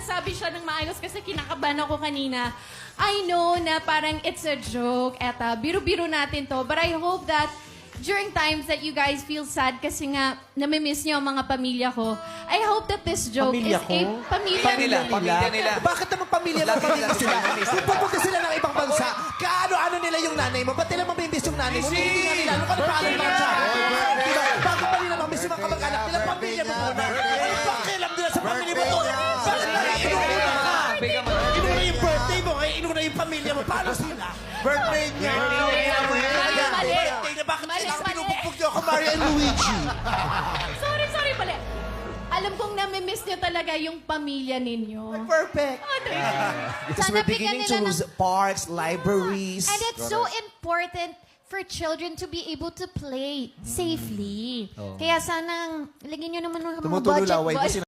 nagsabi siya ng maayos kasi kinakabahan ako kanina. I know na parang it's a joke, eta, biro-biro natin to, but I hope that during times that you guys feel sad kasi nga namimiss niyo ang mga pamilya ko, I hope that this joke Pamilya is ko? a pamilya Pamilya nila. Bakit naman pamilya sila? Kung pupunta sila ng ibang bansa, kaano-ano nila yung nanay mo? Ba't nila mamimiss yung nanay mo? Hindi nga nila. Ano ka na paalam lang siya? Diba? Bago pa nila mamimiss yung mga kamag-anak nila, pamilya mo muna. Ano ba kilam nila sa pamilya mo to? Bakit ba inuna ka? Inuna yung birthday mo, kaya inuna yung pamilya mo. Paano sila? Birthday niya. Mali. Birthday na bakit Mali. pinupupog niyo ako, Mario and Luigi? Sorry, pala. Alam kong namimiss niyo talaga yung pamilya ninyo. Perfect. Because we're beginning to lose parks, libraries. And it's so important for children to be able to play safely. Kaya sanang, lagyan nyo naman ng mga Tumutulo budget laway kasi